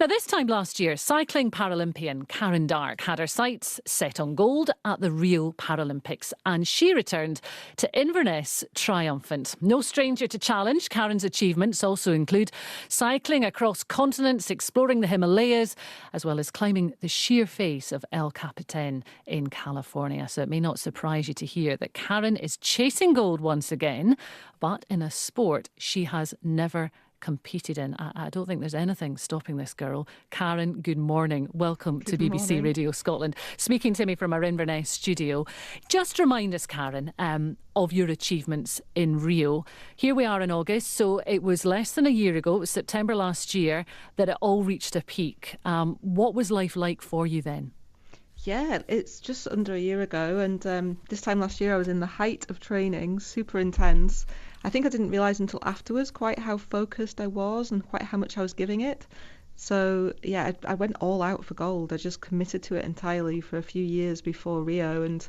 Now, this time last year, cycling Paralympian Karen Dark had her sights set on gold at the Rio Paralympics, and she returned to Inverness triumphant. No stranger to challenge, Karen's achievements also include cycling across continents, exploring the Himalayas, as well as climbing the sheer face of El Capitan in California. So it may not surprise you to hear that Karen is chasing gold once again, but in a sport she has never competed in. I don't think there's anything stopping this girl. Karen, good morning. Welcome to BBC Radio Scotland. Speaking to me from our Inverness studio. Just remind us, Karen, of your achievements in Rio. Here we are in August, so it was less than a year ago, it was September last year, that it all reached a peak. What was life like for you then? Yeah, it's just under a year ago, and this time last year I was in the height of training, super intense. I think I didn't realise until afterwards quite how focused I was and quite how much I was giving it. So yeah, I went all out for gold. I just committed to it entirely for a few years before Rio, and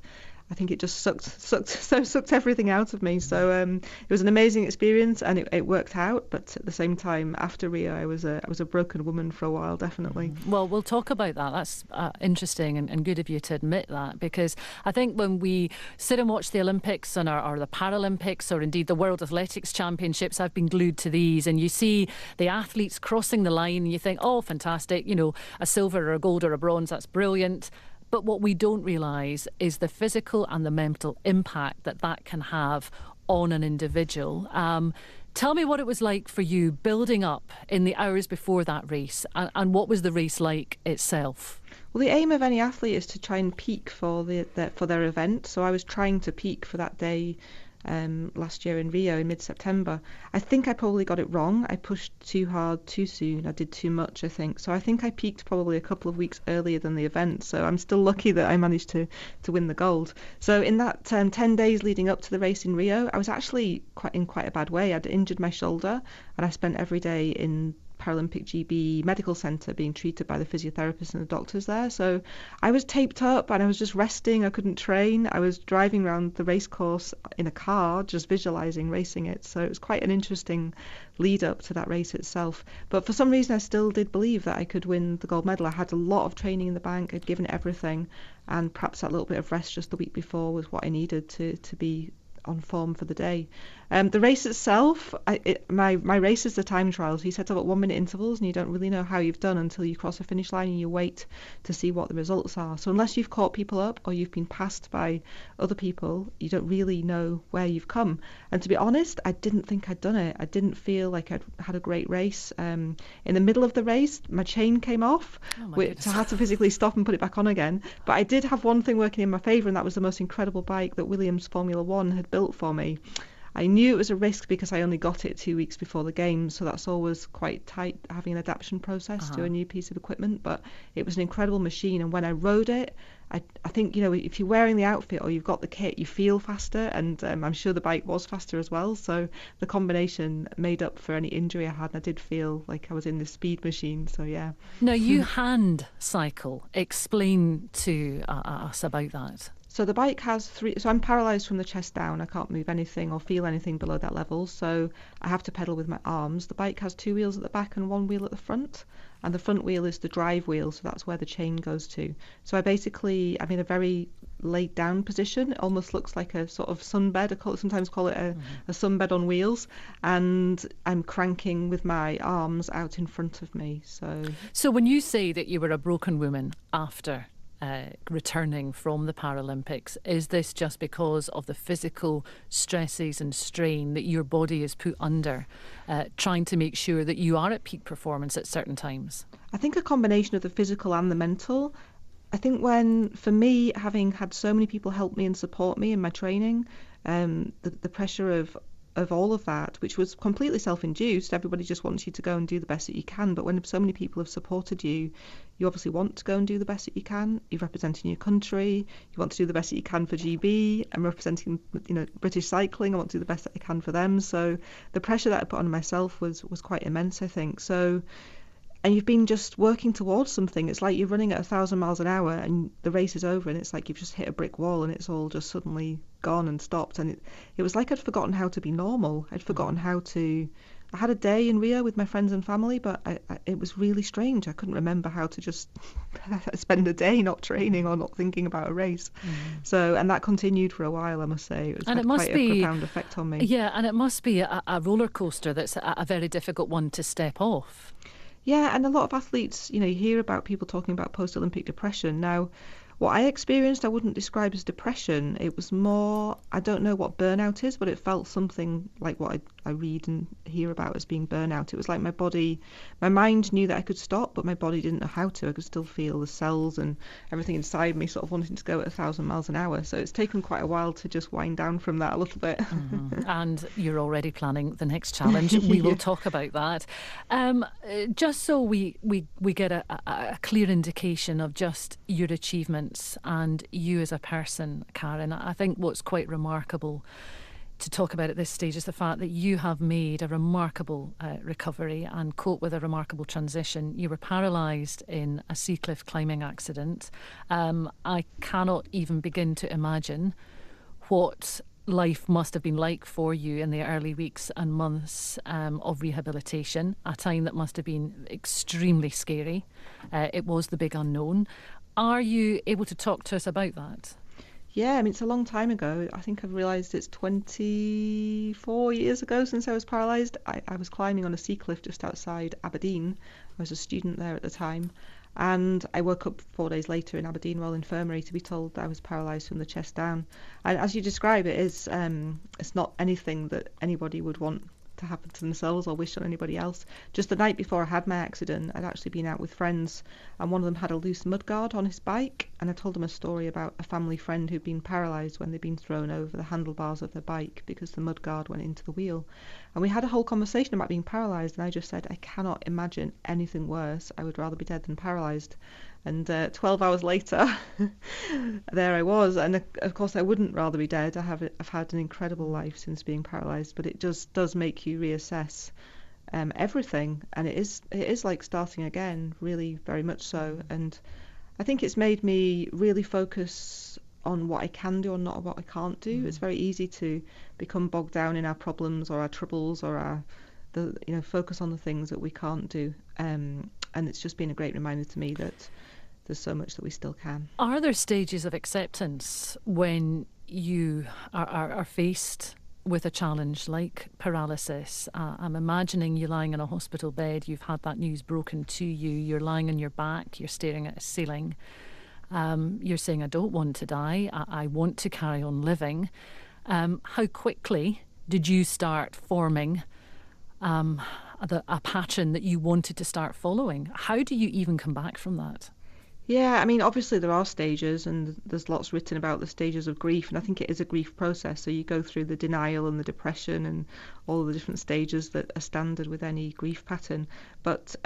I think it just sucked everything out of me. So it was an amazing experience, and it worked out. But at the same time, after Rio, I was a broken woman for a while, definitely. Well, we'll talk about that. That's interesting and good of you to admit that, because I think when we sit and watch the Olympics or the Paralympics, or indeed the World Athletics Championships, I've been glued to these, and you see the athletes crossing the line, and you think, oh, fantastic, you know, a silver or a gold or a bronze, that's brilliant. But what we don't realise is the physical and the mental impact that can have on an individual. Tell me what it was like for you building up in the hours before that race, and what was the race like itself? Well, the aim of any athlete is to try and peak for their event. So I was trying to peak for that day last year in Rio in mid-September. I think I probably got it wrong. I pushed too hard too soon. I did too much, I think. So I think I peaked probably a couple of weeks earlier than the event. So I'm still lucky that I managed to win the gold. So in that 10 days leading up to the race in Rio, I was actually quite a bad way. I'd injured my shoulder, and I spent every day in Paralympic GB medical centre being treated by the physiotherapists and the doctors there. So I was taped up and I was just resting. I couldn't train. I was driving around the race course in a car, just visualising racing it. So it was quite an interesting lead up to that race itself. But for some reason I still did believe that I could win the gold medal. I had a lot of training in the bank. I'd given everything, and perhaps that little bit of rest just the week before was what I needed to be on form for the day. The race itself, my race is the time trials. He set up at 1 minute intervals, and you don't really know how you've done until you cross the finish line and you wait to see what the results are. So unless you've caught people up or you've been passed by other people, you don't really know where you've come. And to be honest, I didn't think I'd done it. I didn't feel like I'd had a great race. In the middle of the race, my chain came off, which I had to physically stop and put it back on again. But I did have one thing working in my favour, and that was the most incredible bike that Williams Formula One had built for me. I knew it was a risk because I only got it 2 weeks before the games, so that's always quite tight, having an adaptation process to a new piece of equipment. But it was an incredible machine, and when I rode it, I think, you know, if you're wearing the outfit or you've got the kit, you feel faster, and I'm sure the bike was faster as well. So the combination made up for any injury I had, and I did feel like I was in this speed machine. So yeah. Now, you hand cycle. Explain to us about that. So the bike has three, so I'm paralysed from the chest down. I can't move anything or feel anything below that level, so I have to pedal with my arms. The bike has 2 wheels at the back and 1 wheel at the front, and the front wheel is the drive wheel, so that's where the chain goes to. So I'm in a very laid down position. It almost looks like a sort of sunbed. I sometimes call it a sunbed on wheels, and I'm cranking with my arms out in front of me. So when you say that you were a broken woman after returning from the Paralympics, is this just because of the physical stresses and strain that your body is put under, trying to make sure that you are at peak performance at certain times? I think a combination of the physical and the mental. I think for me, having had so many people help me and support me in my training, the pressure of all of that, which was completely self-induced. Everybody just wants you to go and do the best that you can, but when so many people have supported you, you obviously want to go and do the best that you can. You're representing your country, you want to do the best that you can for GB. I'm representing, you know, British cycling. I want to do the best that I can for them. So the pressure that I put on myself was quite immense, I think. So, and you've been just working towards something. It's like you're running at 1,000 miles an hour and the race is over, and it's like you've just hit a brick wall and it's all just suddenly gone and stopped. And it was like I'd forgotten how to be normal. I'd forgotten how to I had a day in Rio with my friends and family, but it was really strange. I couldn't remember how to just spend a day not training or not thinking about a race. So, and that continued for a while, I must say. It And had it must quite a be, profound effect on me. yeah, and it must be a roller coaster that's a very difficult one to step off. Yeah, and a lot of athletes, you hear about people talking about post-Olympic depression. Now, what I experienced, I wouldn't describe as depression. It was more, I don't know what burnout is, but it felt something like what I read and hear about as being burnout. It was like my mind knew that I could stop, but my body didn't know how to. I could still feel the cells and everything inside me sort of wanting to go at 1,000 miles an hour. So it's taken quite a while to just wind down from that a little bit. And you're already planning the next challenge. We will talk about that. Just so we get a clear indication of just your achievements and you as a person, Karen, I think what's quite remarkable to talk about at this stage is the fact that you have made a remarkable recovery and coped with a remarkable transition. You were paralysed in a sea cliff climbing accident. I cannot even begin to imagine what life must have been like for you in the early weeks and months of rehabilitation, a time that must have been extremely scary. It was the big unknown. Are you able to talk to us about that? Yeah, I mean, it's a long time ago. I think I've realised it's 24 years ago since I was paralysed. I was climbing on a sea cliff just outside Aberdeen. I was a student there at the time. And I woke up 4 days later in Aberdeen Royal Infirmary to be told that I was paralysed from the chest down. And as you describe it, it's not anything that anybody would want to happen to themselves or wish on anybody else. Just the night before I had my accident, I'd actually been out with friends and one of them had a loose mudguard on his bike, and I told them a story about a family friend who'd been paralysed when they'd been thrown over the handlebars of their bike because the mudguard went into the wheel. And we had a whole conversation about being paralysed, and I just said, I cannot imagine anything worse. I would rather be dead than paralysed. And 12 hours later, there I was. And of course, I wouldn't rather be dead. I've had an incredible life since being paralysed, but it just does make you reassess everything. And it is like starting again, really, very much so. And I think it's made me really focus on what I can do and not what I can't do. It's very easy to become bogged down in our problems or our troubles or focus on the things that we can't do. And it's just been a great reminder to me that there's so much that we still can. Are there stages of acceptance when you are faced with a challenge like paralysis? I'm imagining you lying in a hospital bed, you've had that news broken to you, you're lying on your back, you're staring at a ceiling, you're saying, I don't want to die, I want to carry on living. How quickly did you start forming a pattern that you wanted to start following? How do you even come back from that? Yeah, I mean, obviously there are stages, and there's lots written about the stages of grief, and I think it is a grief process. So you go through the denial and the depression and all the different stages that are standard with any grief pattern. But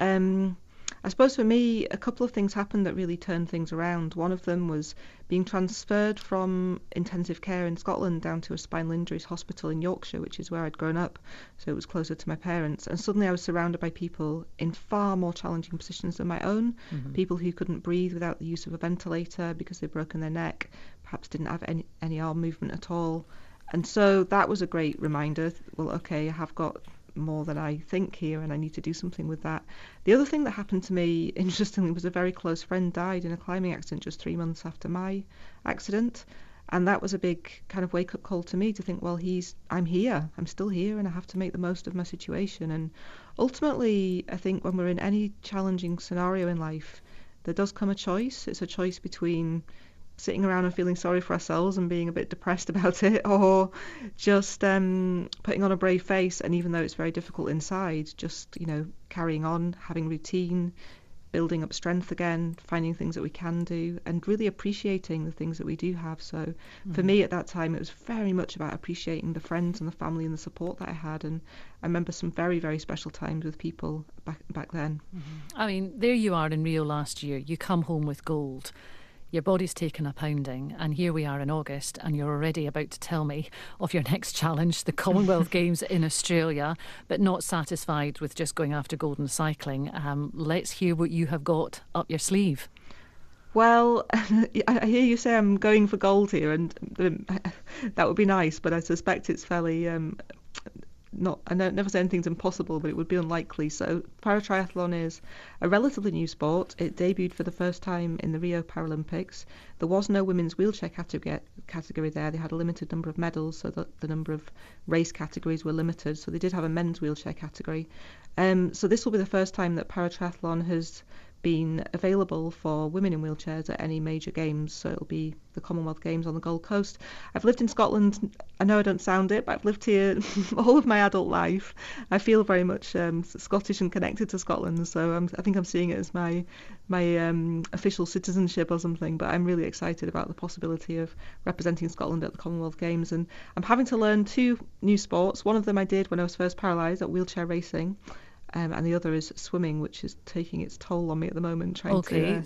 I suppose for me, a couple of things happened that really turned things around. One of them was being transferred from intensive care in Scotland down to a spinal injuries hospital in Yorkshire, which is where I'd grown up, so it was closer to my parents. And suddenly I was surrounded by people in far more challenging positions than my own, people who couldn't breathe without the use of a ventilator because they'd broken their neck, perhaps didn't have any arm movement at all. And so that was a great reminder, well, okay, I have got more than I think here and I need to do something with that. The other thing that happened to me, interestingly, was a very close friend died in a climbing accident just 3 months after my accident, and that was a big kind of wake-up call to me to think, well, I'm here, I'm still here, and I have to make the most of my situation. And ultimately, I think when we're in any challenging scenario in life, there does come a choice. It's a choice between sitting around and feeling sorry for ourselves and being a bit depressed about it, or just putting on a brave face, and even though it's very difficult inside, just carrying on, having routine, building up strength again, finding things that we can do, and really appreciating the things that we do have. So for me at that time, it was very much about appreciating the friends and the family and the support that I had. And I remember some very, very special times with people back then. I mean, there you are in Rio last year, you come home with gold. Your body's taken a pounding, and here we are in August, and you're already about to tell me of your next challenge, the Commonwealth Games in Australia, but not satisfied with just going after gold in cycling. Let's hear what you have got up your sleeve. Well, I hear you say I'm going for gold here, and that would be nice, but I suspect it's fairly never say anything's impossible, but it would be unlikely. So paratriathlon is a relatively new sport. It debuted for the first time in the Rio Paralympics. There was no women's wheelchair category there. They had a limited number of medals, so that the number of race categories were limited. So they did have a men's wheelchair category. So this will be the first time that paratriathlon has been available for women in wheelchairs at any major games. So it'll be the Commonwealth Games on the Gold Coast. I've lived in Scotland. I know I don't sound it, but I've lived here all of my adult life. I feel very much Scottish and connected to Scotland. So I think I'm seeing it as my official citizenship or something. But I'm really excited about the possibility of representing Scotland at the Commonwealth Games. And I'm having to learn 2 new sports. One of them I did when I was first paralysed, at wheelchair racing. And the other is swimming, which is taking its toll on me at the moment.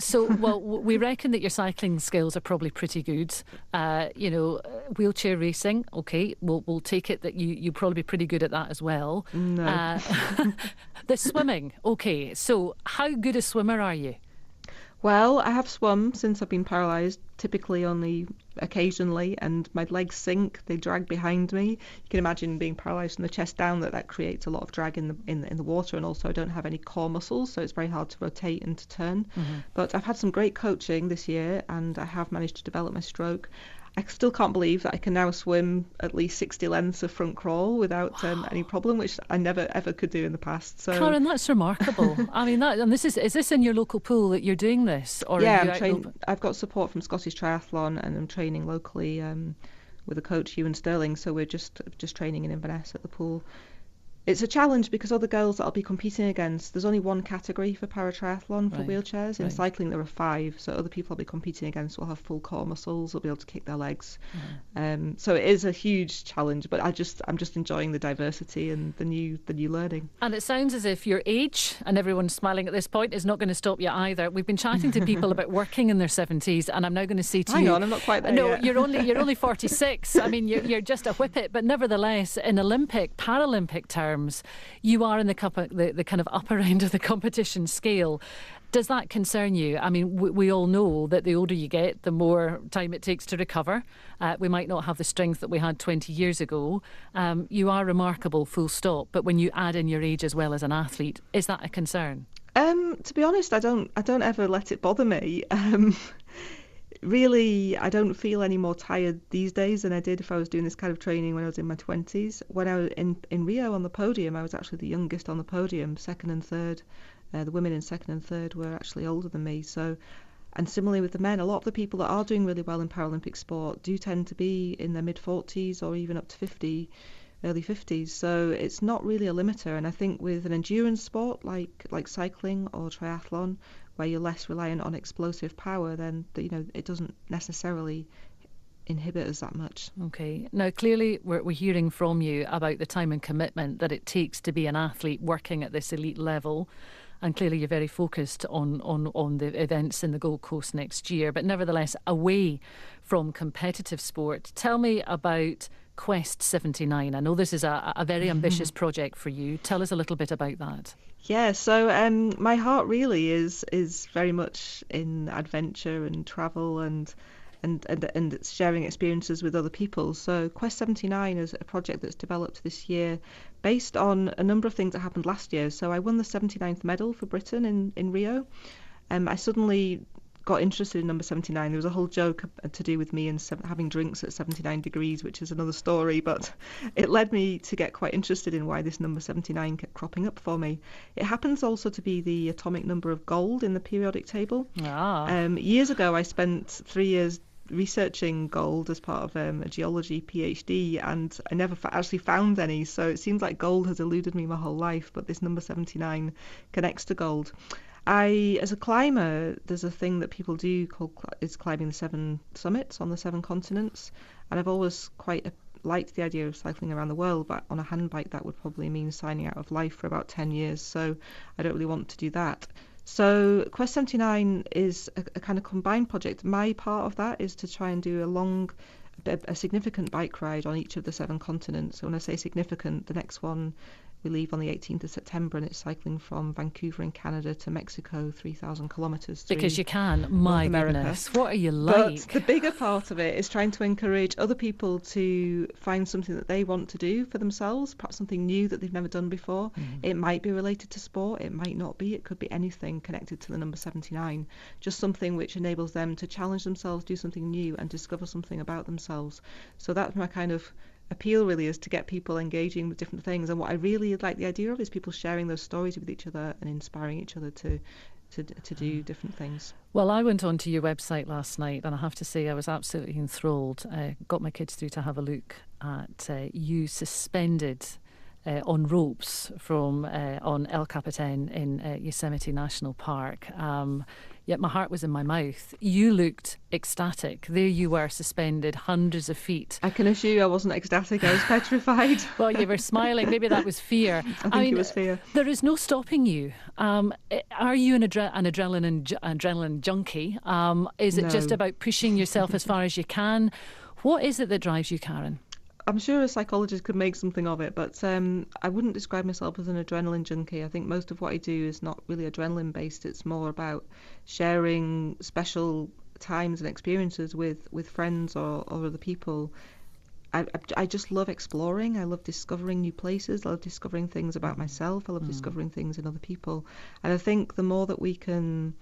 So, well, we reckon that your cycling skills are probably pretty good. Wheelchair racing, okay, we'll take it that you'll probably be pretty good at that as well. No. The swimming, okay. So, how good a swimmer are you? Well, I have swum since I've been paralysed, typically only occasionally, and my legs sink, they drag behind me. You can imagine being paralysed from the chest down, that creates a lot of drag in the water, and also I don't have any core muscles, so it's very hard to rotate and to turn. But I've had some great coaching this year, and I have managed to develop my stroke. I still can't believe that I can now swim at least 60 lengths of front crawl without any problem, which I never ever could do in the past. So, Karen, that's remarkable. I mean, is this in your local pool that you're doing this? Or yeah, I've got support from Scottish Triathlon, and I'm training locally with a coach, Ewan Sterling. So we're just training in Inverness at the pool. It's a challenge because other girls that I'll be competing against, there's only 1 category for paratriathlon for wheelchairs. In cycling there are 5, so other people I'll be competing against will have full core muscles, will be able to kick their legs. So it is a huge challenge, but I'm just enjoying the diversity and the new learning. And it sounds as if your age, and everyone's smiling at this point, is not going to stop you either. We've been chatting to people about working in their 70s, and I'm now going to say to you, hang on, I'm not quite there yet. you're only 46. I mean, you're just a whippet, but nevertheless, in Olympic, Paralympic terms, you are in the kind of upper end of the competition scale. Does that concern you? I mean, we all know that the older you get, the more time it takes to recover. We might not have the strength that we had 20 years ago. You are remarkable, full stop. But when you add in your age as well as an athlete, is that a concern? To be honest, I don't ever let it bother me. Really, I don't feel any more tired these days than I did if I was doing this kind of training when I was in my 20s. When I was in Rio on the podium, I was actually the youngest on the podium, 2nd and 3rd. The women in 2nd and 3rd were actually older than me. So, and similarly with the men, a lot of the people that are doing really well in Paralympic sport do tend to be in their mid-40s or even up to 50, early 50s. So it's not really a limiter. And I think with an endurance sport like cycling or triathlon, where you're less reliant on explosive power, then it doesn't necessarily inhibit us that much. Okay. Now, clearly, we're hearing from you about the time and commitment that it takes to be an athlete working at this elite level. And clearly you're very focused on the events in the Gold Coast next year. But nevertheless, away from competitive sport, tell me about Quest 79. I know this is a very ambitious project for you. Tell us a little bit about that. Yeah, so my heart really is very much in adventure and travel and sharing experiences with other people. So Quest 79 is a project that's developed this year based on a number of things that happened last year. So I won the 79th medal for Britain in Rio. I suddenly got interested in number 79. There was a whole joke to do with me and having drinks at 79 degrees, which is another story, but it led me to get quite interested in why this number 79 kept cropping up for me. It happens also to be the atomic number of gold in the periodic table. Years ago, I spent 3 years researching gold as part of a geology PhD, and I never actually found any, so it seems like gold has eluded me my whole life, but this number 79 connects to gold. As a climber, there's a thing that people do called climbing the 7 summits on the 7 continents, and I've always quite liked the idea of cycling around the world, but on a handbike that would probably mean signing out of life for about 10 years, so I don't really want to do that. So Quest 79 is a kind of combined project. My part of that is to try and do a significant bike ride on each of the 7 continents. So when I say significant, the next one We leave on the 18th of September, and it's cycling from Vancouver in Canada to Mexico, 3,000 kilometres through Because you can. My North America. goodness, what are you But like? the bigger part of it is trying to encourage other people to find something that they want to do for themselves, perhaps something new that they've never done before. It might be related to sport, it might not be. It could be anything connected to the number 79. Just something which enables them to challenge themselves, do something new, and discover something about themselves. So that's my kind of appeal, really, is to get people engaging with different things. And what I really like the idea of is people sharing those stories with each other and inspiring each other to do different things. Well, I went onto your website last night, and I have to say I was absolutely enthralled. Got my kids through to have a look at you suspended on ropes from on El Capitan in Yosemite National Park. Yet my heart was in my mouth. You looked ecstatic. There you were, suspended hundreds of feet. I can assure you I wasn't ecstatic, I was petrified. Well, you were smiling. Maybe that was fear. I think it was fear. There is no stopping you. Are you an adrenaline junkie? Is it just No. about pushing yourself as far as you can? What is it that drives you, Karen? I'm sure a psychologist could make something of it, but I wouldn't describe myself as an adrenaline junkie. I think most of what I do is not really adrenaline based. It's more about sharing special times and experiences with friends or other people. I just love exploring. I love discovering new places. I love discovering things about myself. I love discovering things in other people. And I think the more that we can...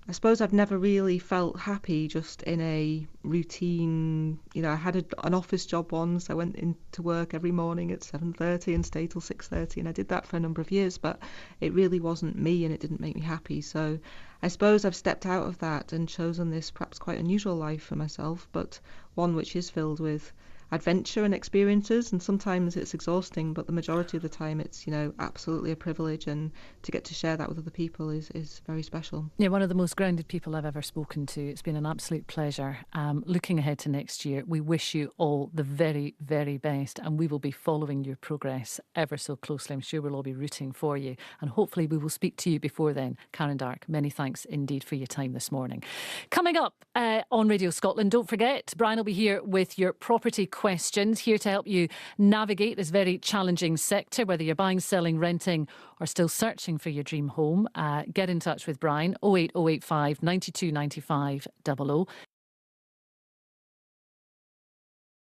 I suppose I've never really felt happy just in a routine. You know, I had an office job once. I went into work every morning at 7:30 and stayed till 6:30, and I did that for a number of years, but it really wasn't me and it didn't make me happy. So I suppose I've stepped out of that and chosen this perhaps quite unusual life for myself, but one which is filled with adventure and experiences, and sometimes it's exhausting, but the majority of the time it's, you know, absolutely a privilege, and to get to share that with other people is very special. Yeah, one of the most grounded people I've ever spoken to. It's been an absolute pleasure. Looking ahead to next year, we wish you all the very, very best, and we will be following your progress ever so closely. I'm sure we'll all be rooting for you, and hopefully we will speak to you before then. Karen Dark, many thanks indeed for your time this morning. Coming up on Radio Scotland, don't forget, Brian will be here with your property questions, here to help you navigate this very challenging sector, whether you're buying, selling, renting, or still searching for your dream home. Get in touch with Brian, 08085 92 95 00.